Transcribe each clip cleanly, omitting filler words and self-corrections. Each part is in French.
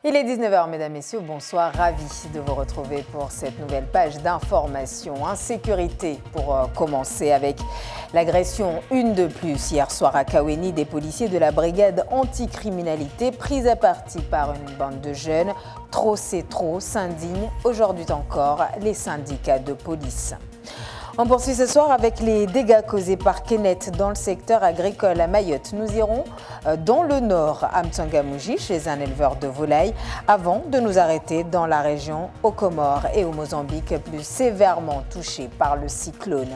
Il est 19h, mesdames, messieurs, bonsoir, ravi de vous retrouver pour cette nouvelle page d'information. Insécurité pour commencer avec l'agression, une de plus. Hier soir à Kaweni, des policiers de la brigade anticriminalité pris à partie par une bande de jeunes. Trop c'est trop, s'indignent aujourd'hui encore les syndicats de police. On poursuit ce soir avec les dégâts causés par Kenneth dans le secteur agricole à Mayotte. Nous irons dans le nord, à Mtsangamouji, chez un éleveur de volailles, avant de nous arrêter dans la région aux Comores et au Mozambique, plus sévèrement touchés par le cyclone.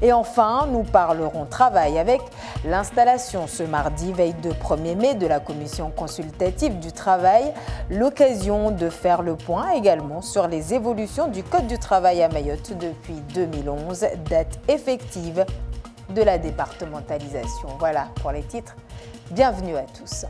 Et enfin, nous parlerons travail avec l'installation ce mardi, veille de 1er mai, de la commission consultative du travail. L'occasion de faire le point également sur les évolutions du Code du travail à Mayotte depuis 2011. Date effective de la départementalisation. Voilà pour les titres. Bienvenue à tous.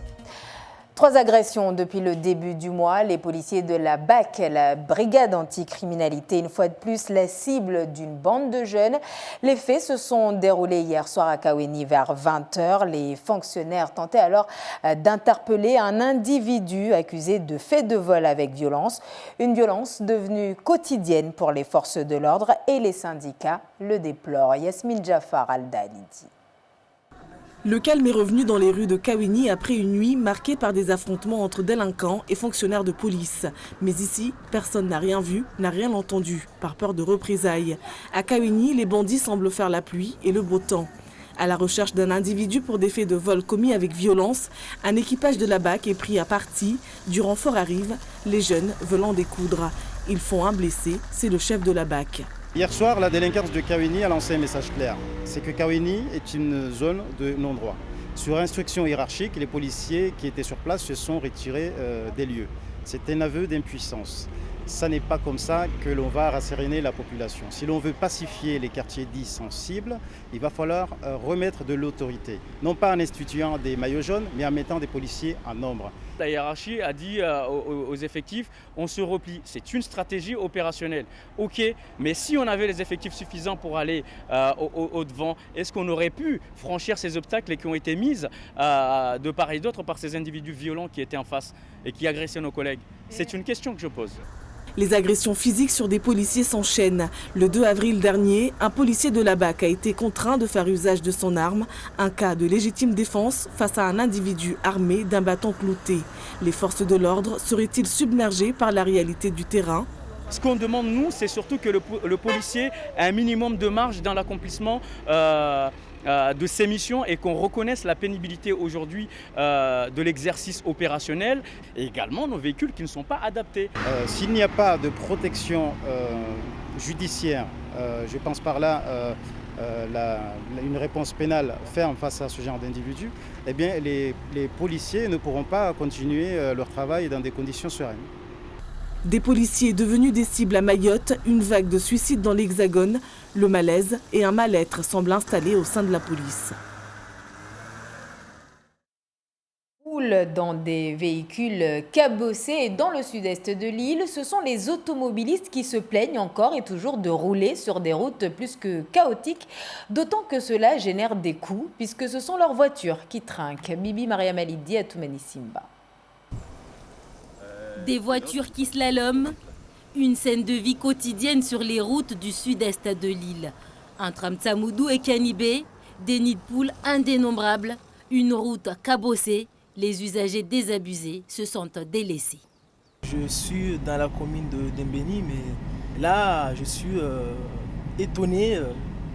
3 agressions depuis le début du mois. Les policiers de la BAC, la brigade anticriminalité, une fois de plus la cible d'une bande de jeunes. Les faits se sont déroulés hier soir à Kaweni vers 20h. Les fonctionnaires tentaient alors d'interpeller un individu accusé de faits de vol avec violence. Une violence devenue quotidienne pour les forces de l'ordre et les syndicats le déplorent. Yasmine Jafar Al-Dalidi. Le calme est revenu dans les rues de Kaweni après une nuit marquée par des affrontements entre délinquants et fonctionnaires de police. Mais ici, personne n'a rien vu, n'a rien entendu, par peur de représailles. À Kaweni, les bandits semblent faire la pluie et le beau temps. À la recherche d'un individu pour des faits de vol commis avec violence, un équipage de la BAC est pris à partie. Du renfort arrive, les jeunes veulent en découdre. Ils font un blessé, c'est le chef de la BAC. Hier soir, la délinquance de Kaweni a lancé un message clair. C'est que Kaweni est une zone de non-droit. Sur instruction hiérarchique, les policiers qui étaient sur place se sont retirés des lieux. C'est un aveu d'impuissance. Ça n'est pas comme ça que l'on va rasséréner la population. Si l'on veut pacifier les quartiers dits sensibles, il va falloir remettre de l'autorité. Non pas en instituant des maillots jaunes, mais en mettant des policiers en nombre. La hiérarchie a dit aux effectifs, on se replie. C'est une stratégie opérationnelle. Ok, mais si on avait les effectifs suffisants pour aller au devant, est-ce qu'on aurait pu franchir ces obstacles qui ont été mis de part et d'autre par ces individus violents qui étaient en face et qui agressaient nos collègues? C'est une question que je pose. Les agressions physiques sur des policiers s'enchaînent. Le 2 avril dernier, un policier de la BAC a été contraint de faire usage de son arme. Un cas de légitime défense face à un individu armé d'un bâton clouté. Les forces de l'ordre seraient-ils submergées par la réalité du terrain ? Ce qu'on demande, nous, c'est surtout que le policier ait un minimum de marge dans l'accomplissement de ses missions et qu'on reconnaisse la pénibilité aujourd'hui de l'exercice opérationnel et également nos véhicules qui ne sont pas adaptés. S'il n'y a pas de protection judiciaire, je pense par là une réponse pénale ferme face à ce genre d'individus, eh bien les policiers ne pourront pas continuer leur travail dans des conditions sereines. Des policiers devenus des cibles à Mayotte, une vague de suicides dans l'Hexagone, le malaise et un mal-être semblent installés au sein de la police. Roulent dans des véhicules cabossés et dans le sud-est de l'île, ce sont les automobilistes qui se plaignent encore et toujours de rouler sur des routes plus que chaotiques, d'autant que cela génère des coûts puisque ce sont leurs voitures qui trinquent. Bibi Mariam Alidi à Toumani Simba. Des voitures qui slaloment, une scène de vie quotidienne sur les routes du sud-est de l'île. Entre Mtsamoudou et Kanibé, des nids de poules indénombrables, une route cabossée, les usagers désabusés se sentent délaissés. Je suis dans la commune de Dembéni, mais là, je suis étonné.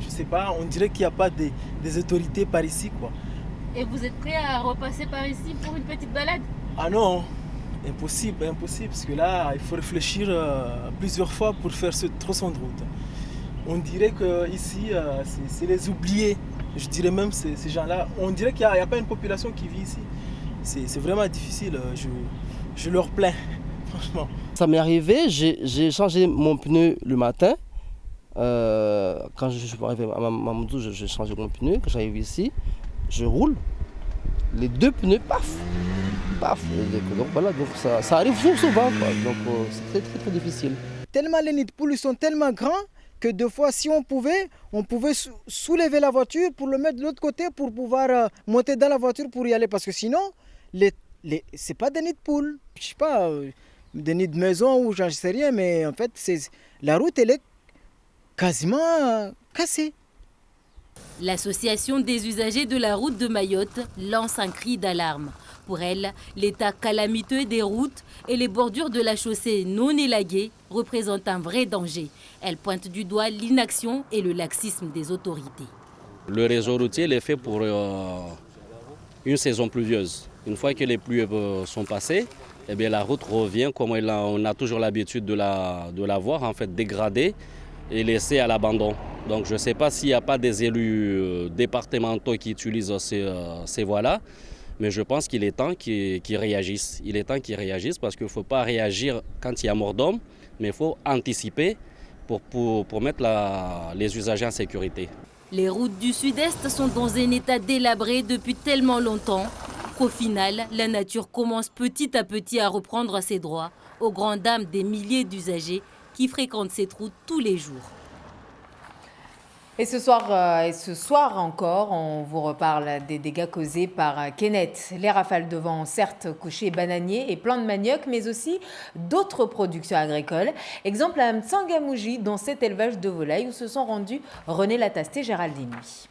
Je ne sais pas, on dirait qu'il n'y a pas des autorités par ici, quoi. Et vous êtes prêt à repasser par ici pour une petite balade? Ah non, impossible, parce que là, il faut réfléchir plusieurs fois pour faire ce tronçon de route. On dirait qu'ici, c'est les oubliés. Je dirais même ces gens-là. On dirait qu'il n'y a pas une population qui vit ici. C'est vraiment difficile. Je leur plains, franchement. Ça m'est arrivé, j'ai changé mon pneu le matin. Quand je suis arrivé à Mamoudou, j'ai changé mon pneu. Quand j'arrive ici, je roule. Les 2 pneus, paf. Donc voilà, donc ça arrive souvent, quoi. Donc c'est très difficile. Tellement les nids de poules sont tellement grands que deux fois, si on pouvait soulever la voiture pour le mettre de l'autre côté pour pouvoir monter dans la voiture pour y aller. Parce que sinon, les c'est pas des nids de poules, je sais pas, des nids de maison ou j'en sais rien, mais en fait, la route, elle est quasiment cassée. L'association des usagers de la route de Mayotte lance un cri d'alarme. Pour elle, l'état calamiteux des routes et les bordures de la chaussée non élaguées représentent un vrai danger. Elle pointe du doigt l'inaction et le laxisme des autorités. Le réseau routier est fait pour une saison pluvieuse. Une fois que les pluies sont passées, eh bien, la route revient comme on a toujours l'habitude de la voir, en fait, dégradée et laissée à l'abandon. Donc je ne sais pas s'il n'y a pas des élus départementaux qui utilisent ces voies-là, mais je pense qu'il est temps qu'ils réagissent. Il est temps qu'ils réagissent parce qu'il ne faut pas réagir quand il y a mort d'homme, mais il faut anticiper pour mettre les usagers en sécurité. Les routes du Sud-Est sont dans un état délabré depuis tellement longtemps qu'au final, la nature commence petit à petit à reprendre ses droits aux grandes dames des milliers d'usagers qui fréquentent cette route tous les jours. Et ce soir encore, on vous reparle des dégâts causés par Kenneth. Les rafales de vent ont certes couché bananiers et plants de manioc, mais aussi d'autres productions agricoles. Exemple à Mtsangamouji, dans cet élevage de volailles où se sont rendus René Latasté, Géraldine Nuit.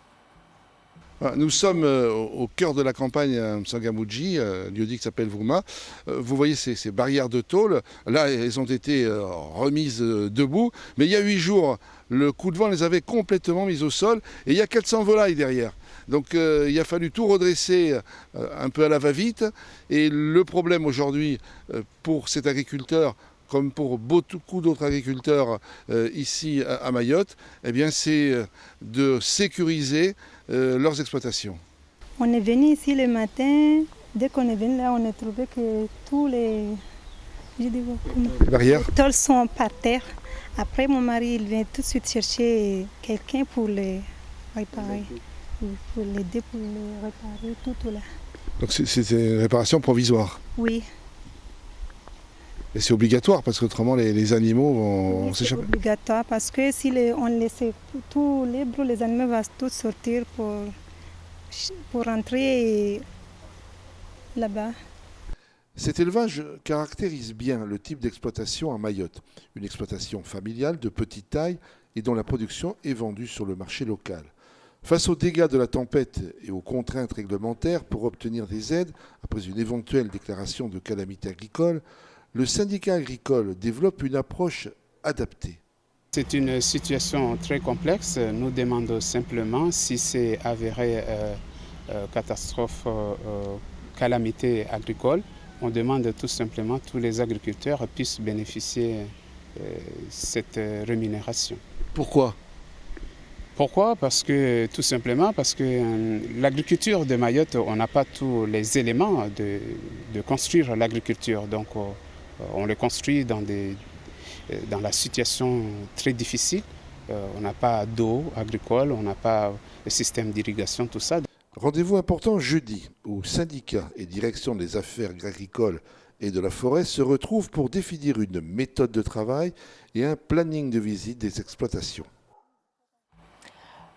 Nous sommes au cœur de la campagne à Mtsangamouji, lieu-dit qui s'appelle Vouma. Vous voyez ces barrières de tôle. Là, elles ont été remises debout. Mais il y a 8 jours, le coup de vent les avait complètement mises au sol. Et il y a 400 volailles derrière. Donc il a fallu tout redresser un peu à la va-vite. Et le problème aujourd'hui pour cet agriculteur, comme pour beaucoup d'autres agriculteurs ici à Mayotte, eh bien, c'est de sécuriser leurs exploitations. On est venu ici le matin. Dès qu'on est venu là, on a trouvé que tous les barrières, les tôles sont par terre. Après, mon mari il vient tout de suite chercher quelqu'un pour les réparer, pour l'aider pour les réparer tout là. Donc c'est une réparation provisoire. Oui. Et c'est obligatoire parce qu'autrement les animaux vont s'échapper. C'est obligatoire parce que si on laisse tout libre, les animaux vont tous sortir pour rentrer là-bas. Cet élevage caractérise bien le type d'exploitation à Mayotte. Une exploitation familiale de petite taille et dont la production est vendue sur le marché local. Face aux dégâts de la tempête et aux contraintes réglementaires pour obtenir des aides après une éventuelle déclaration de calamité agricole, le syndicat agricole développe une approche adaptée. C'est une situation très complexe. Nous demandons simplement si c'est avéré catastrophe, calamité agricole. On demande tout simplement que tous les agriculteurs puissent bénéficier de cette rémunération. Pourquoi ? Pourquoi ? Tout simplement parce que l'agriculture de Mayotte, on n'a pas tous les éléments de construire l'agriculture. Donc on le construit dans la situation très difficile. On n'a pas d'eau agricole, on n'a pas de système d'irrigation, tout ça. Rendez-vous important jeudi où syndicats et direction des affaires agricoles et de la forêt se retrouvent pour définir une méthode de travail et un planning de visite des exploitations.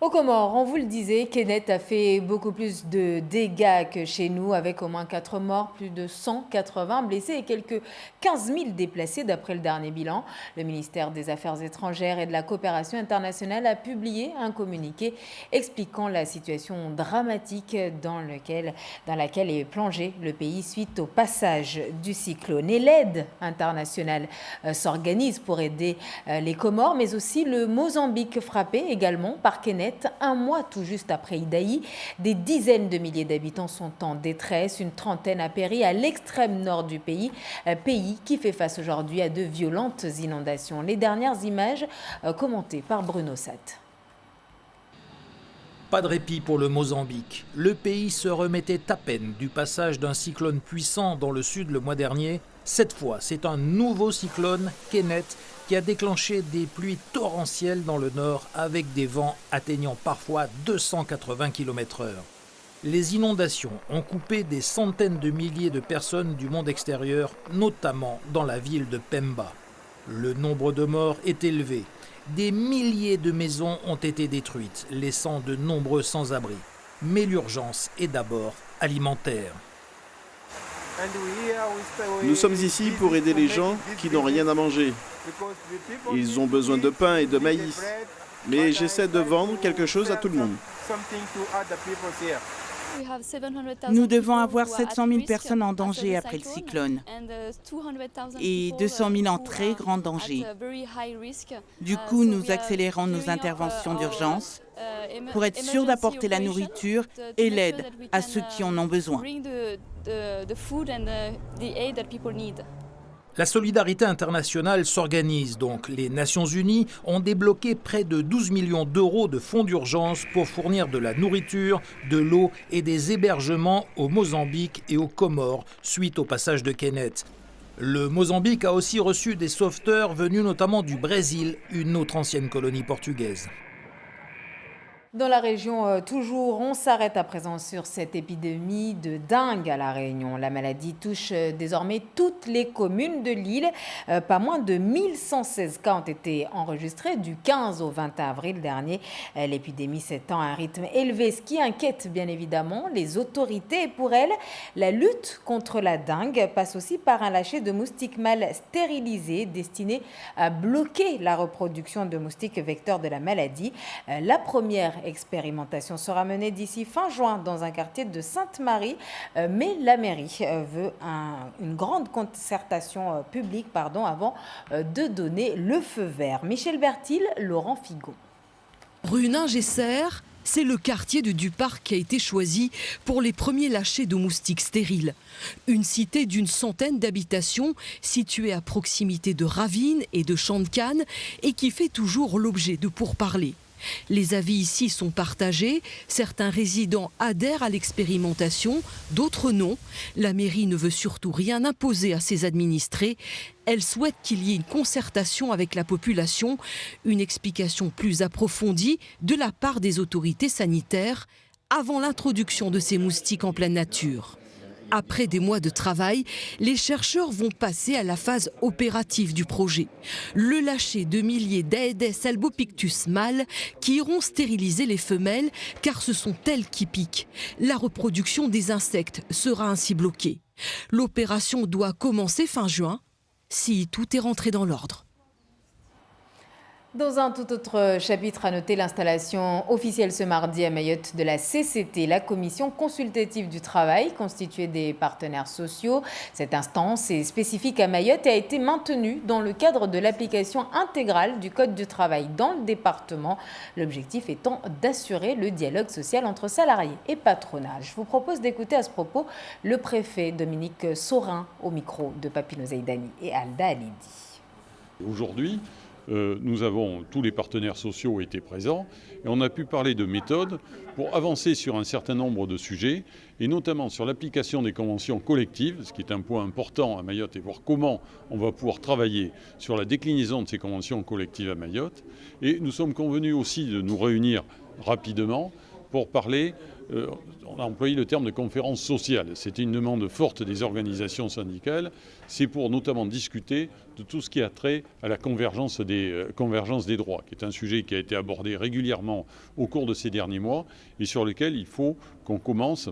Aux Comores, on vous le disait, Kenneth a fait beaucoup plus de dégâts que chez nous, avec au moins 4 morts, plus de 180 blessés et quelques 15 000 déplacés d'après le dernier bilan. Le ministère des Affaires étrangères et de la coopération internationale a publié un communiqué expliquant la situation dramatique dans laquelle est plongé le pays suite au passage du cyclone. Et l'aide internationale s'organise pour aider les Comores, mais aussi le Mozambique frappé également par Kenneth. Un mois tout juste après Idaï, des dizaines de milliers d'habitants sont en détresse. Une trentaine a péri à l'extrême nord du pays, pays qui fait face aujourd'hui à de violentes inondations. Les dernières images commentées par Bruno Satt. Pas de répit pour le Mozambique. Le pays se remettait à peine du passage d'un cyclone puissant dans le sud le mois dernier. Cette fois, c'est un nouveau cyclone, Kenneth, qui a déclenché des pluies torrentielles dans le nord avec des vents atteignant parfois 280 km/h. Les inondations ont coupé des centaines de milliers de personnes du monde extérieur, notamment dans la ville de Pemba. Le nombre de morts est élevé. Des milliers de maisons ont été détruites, laissant de nombreux sans-abri. Mais l'urgence est d'abord alimentaire. Nous sommes ici pour aider les gens qui n'ont rien à manger. Ils ont besoin de pain et de maïs. Mais j'essaie de vendre quelque chose à tout le monde. Nous devons avoir 700 000 personnes en danger après le cyclone et 200 000 en très grand danger. Du coup, nous accélérons nos interventions d'urgence pour être sûrs d'apporter la nourriture et l'aide à ceux qui en ont besoin. La solidarité internationale s'organise donc. Les Nations Unies ont débloqué près de 12 millions d'euros de fonds d'urgence pour fournir de la nourriture, de l'eau et des hébergements au Mozambique et aux Comores suite au passage de Kenneth. Le Mozambique a aussi reçu des sauveteurs venus notamment du Brésil, une autre ancienne colonie portugaise. Dans la région, toujours, on s'arrête à présent sur cette épidémie de dengue à La Réunion. La maladie touche désormais toutes les communes de l'île. Pas moins de 1116 cas ont été enregistrés du 15 au 21 avril dernier. L'épidémie s'étend à un rythme élevé, ce qui inquiète bien évidemment les autorités. Et pour elles, la lutte contre la dengue passe aussi par un lâcher de moustiques mâles stérilisés destinés à bloquer la reproduction de moustiques vecteurs de la maladie. La première expérimentation sera menée d'ici fin juin dans un quartier de Sainte-Marie, mais la mairie veut une grande concertation publique avant de donner le feu vert. Michel Bertil, Laurent Figon. Runin-Gesser, c'est le quartier de Duparc qui a été choisi pour les premiers lâchers de moustiques stériles. Une cité d'une centaine d'habitations située à proximité de ravines et de champs de canne et qui fait toujours l'objet de pourparlers. Les avis ici sont partagés. Certains résidents adhèrent à l'expérimentation, d'autres non. La mairie ne veut surtout rien imposer à ses administrés. Elle souhaite qu'il y ait une concertation avec la population, une explication plus approfondie de la part des autorités sanitaires avant l'introduction de ces moustiques en pleine nature. Après des mois de travail, les chercheurs vont passer à la phase opérative du projet. Le lâcher de milliers d'Aedes albopictus mâles qui iront stériliser les femelles car ce sont elles qui piquent. La reproduction des insectes sera ainsi bloquée. L'opération doit commencer fin juin si tout est rentré dans l'ordre. Dans un tout autre chapitre, à noter l'installation officielle ce mardi à Mayotte de la CCT, la Commission consultative du travail, constituée des partenaires sociaux. Cette instance est spécifique à Mayotte et a été maintenue dans le cadre de l'application intégrale du Code du travail dans le département. L'objectif étant d'assurer le dialogue social entre salariés et patronat. Je vous propose d'écouter à ce propos le préfet Dominique Saurin au micro de Papino Zaidani et Alda Alidi. Aujourd'hui, tous les partenaires sociaux étaient présents et on a pu parler de méthodes pour avancer sur un certain nombre de sujets et notamment sur l'application des conventions collectives, ce qui est un point important à Mayotte, et voir comment on va pouvoir travailler sur la déclinaison de ces conventions collectives à Mayotte. Et nous sommes convenus aussi de nous réunir rapidement pour parler, on a employé le terme de conférence sociale. C'était une demande forte des organisations syndicales. C'est pour notamment discuter de tout ce qui a trait à la convergence des droits, qui est un sujet qui a été abordé régulièrement au cours de ces derniers mois et sur lequel il faut qu'on commence,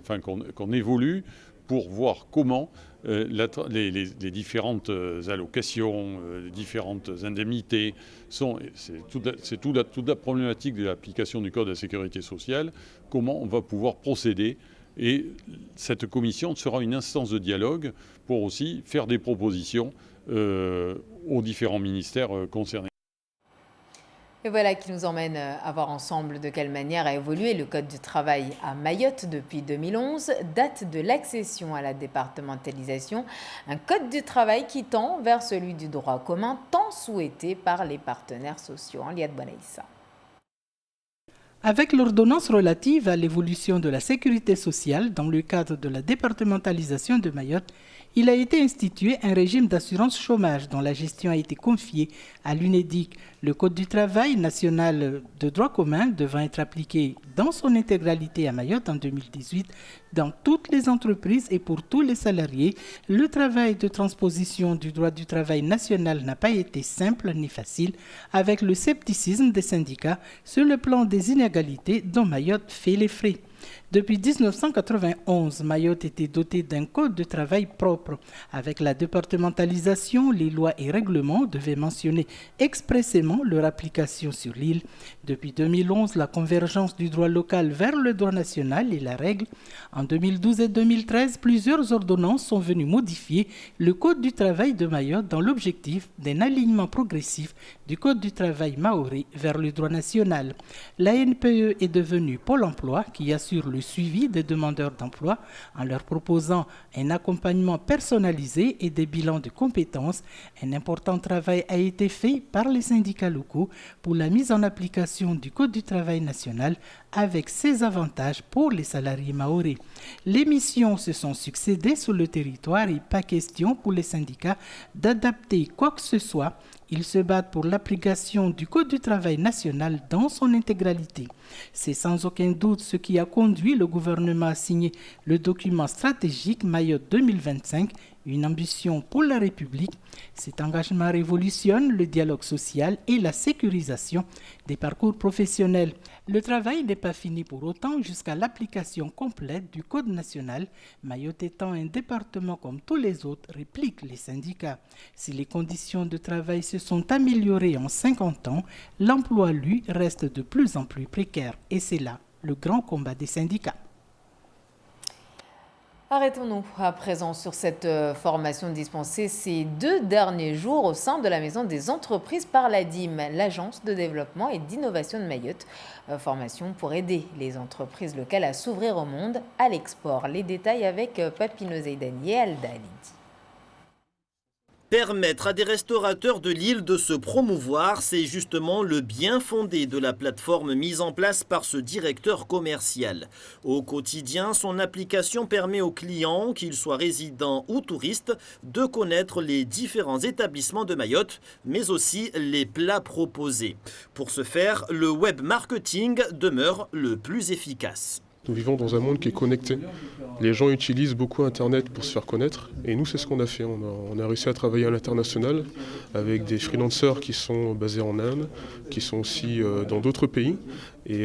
qu'on évolue pour voir comment les différentes allocations, les différentes indemnités c'est toute la problématique de l'application du Code de la sécurité sociale, comment on va pouvoir procéder. Et cette commission sera une instance de dialogue pour aussi faire des propositions aux différents ministères concernés. Et voilà qui nous emmène à voir ensemble de quelle manière a évolué le Code du travail à Mayotte depuis 2011, date de l'accession à la départementalisation. Un Code du travail qui tend vers celui du droit commun, tant souhaité par les partenaires sociaux. Liad Bonaïssa. Avec l'ordonnance relative à l'évolution de la sécurité sociale dans le cadre de la départementalisation de Mayotte, il a été institué un régime d'assurance chômage dont la gestion a été confiée à l'UNEDIC. Le Code du travail national de droit commun devant être appliqué dans son intégralité à Mayotte en 2018 dans toutes les entreprises et pour tous les salariés. Le travail de transposition du droit du travail national n'a pas été simple ni facile, avec le scepticisme des syndicats sur le plan des inégalités dont Mayotte fait les frais. Depuis 1991, Mayotte était dotée d'un code de travail propre. Avec la départementalisation, les lois et règlements devaient mentionner expressément leur application sur l'île. Depuis 2011, la convergence du droit local vers le droit national est la règle. En 2012 et 2013, plusieurs ordonnances sont venues modifier le code du travail de Mayotte dans l'objectif d'un alignement progressif du code du travail mahorais vers le droit national. La NPE est devenue Pôle emploi qui assure le suivi des demandeurs d'emploi en leur proposant un accompagnement personnalisé et des bilans de compétences. Un important travail a été fait par les syndicats locaux pour la mise en application du Code du travail national avec ses avantages pour les salariés mahorais. Les missions se sont succédées sur le territoire et pas question pour les syndicats d'adapter quoi que ce soit. Ils se battent pour l'application du Code du travail national dans son intégralité. C'est sans aucun doute ce qui a conduit le gouvernement à signer le document stratégique Mayotte 2025, une ambition pour la République. Cet engagement révolutionne le dialogue social et la sécurisation des parcours professionnels. Le travail n'est pas fini pour autant jusqu'à l'application complète du Code national. Mayotte étant un département comme tous les autres, répliquent les syndicats. Si les conditions de travail se sont améliorées en 50 ans, l'emploi, lui, reste de plus en plus précaire. Et c'est là le grand combat des syndicats. Arrêtons-nous à présent sur cette formation dispensée ces 2 derniers jours au sein de la Maison des entreprises par l'ADIM, l'Agence de développement et d'innovation de Mayotte. Formation pour aider les entreprises locales à s'ouvrir au monde, à l'export. Les détails avec Papino Zeidani et Alda Alidi. Permettre à des restaurateurs de l'île de se promouvoir, c'est justement le bien fondé de la plateforme mise en place par ce directeur commercial. Au quotidien, son application permet aux clients, qu'ils soient résidents ou touristes, de connaître les différents établissements de Mayotte, mais aussi les plats proposés. Pour ce faire, le web marketing demeure le plus efficace. Nous vivons dans un monde qui est connecté. Les gens utilisent beaucoup Internet pour se faire connaître. Et nous, c'est ce qu'on a fait. On a réussi à travailler à l'international avec des freelancers qui sont basés en Inde, qui sont aussi dans d'autres pays. Et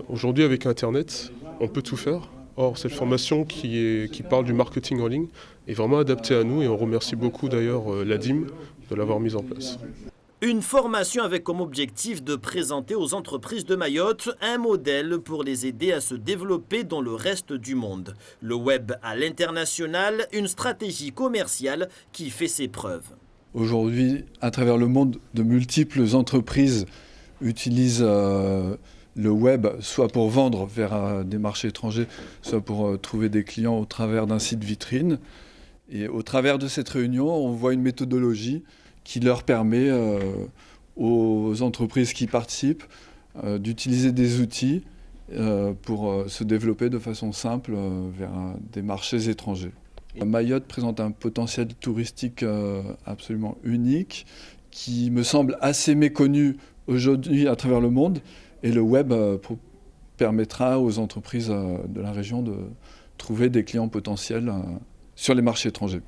aujourd'hui, avec Internet, on peut tout faire. Or, cette formation qui parle du marketing en ligne est vraiment adaptée à nous. Et on remercie beaucoup d'ailleurs l'ADIM de l'avoir mise en place. Une formation avec comme objectif de présenter aux entreprises de Mayotte un modèle pour les aider à se développer dans le reste du monde. Le web à l'international, une stratégie commerciale qui fait ses preuves. Aujourd'hui, à travers le monde, de multiples entreprises utilisent le web, soit pour vendre vers des marchés étrangers, soit pour trouver des clients au travers d'un site vitrine. Et au travers de cette réunion, on voit une méthodologie qui leur permet aux entreprises qui participent d'utiliser des outils pour se développer de façon simple vers des marchés étrangers. Mayotte présente un potentiel touristique absolument unique qui me semble assez méconnu aujourd'hui à travers le monde et le web permettra aux entreprises de la région de trouver des clients potentiels sur les marchés étrangers.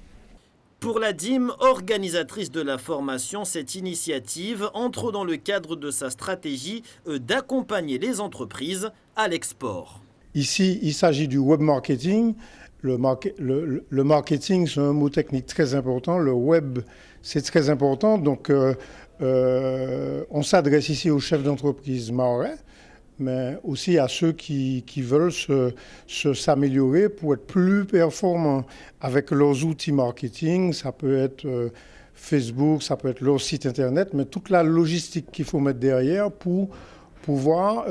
Pour l'ADIM, organisatrice de la formation, cette initiative entre dans le cadre de sa stratégie d'accompagner les entreprises à l'export. Ici, il s'agit du web marketing. Le marketing, c'est un mot technique très important. Le web, c'est très important. Donc, on s'adresse ici aux chefs d'entreprise mahorais, mais aussi à ceux qui veulent s'améliorer pour être plus performants avec leurs outils marketing. Ça peut être Facebook, ça peut être leur site internet, mais toute la logistique qu'il faut mettre derrière pour pouvoir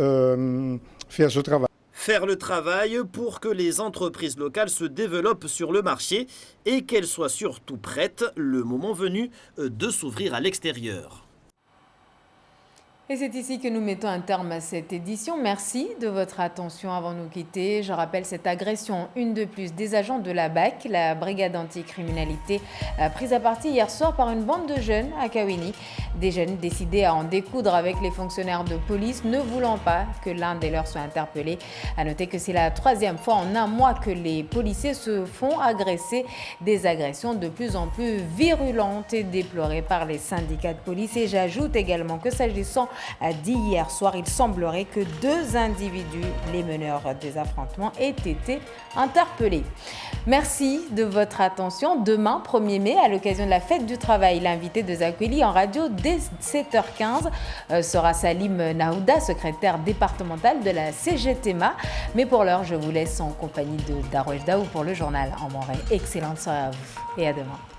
faire ce travail. Faire le travail pour que les entreprises locales se développent sur le marché et qu'elles soient surtout prêtes, le moment venu, de s'ouvrir à l'extérieur. Et c'est ici que nous mettons un terme à cette édition. Merci de votre attention avant de nous quitter. Je rappelle cette agression, une de plus, des agents de la BAC, la brigade anticriminalité, prise à partie hier soir par une bande de jeunes à Kawéni. Des jeunes décidés à en découdre avec les fonctionnaires de police, ne voulant pas que l'un des leurs soit interpellé. À noter que c'est la 3e fois en un mois que les policiers se font agresser. Des agressions de plus en plus virulentes et déplorées par les syndicats de police. Et j'ajoute également que s'agissant d'hier soir. Il semblerait que 2 individus, les meneurs des affrontements, aient été interpellés. Merci de votre attention. Demain, 1er mai, à l'occasion de la fête du travail, l'invité de Zakweli en radio dès 7h15 sera Salim Naouda, secrétaire départemental de la CGTMA. Mais pour l'heure, je vous laisse en compagnie de Darwesh Daou pour le journal en Morée. Excellente soirée à vous et à demain.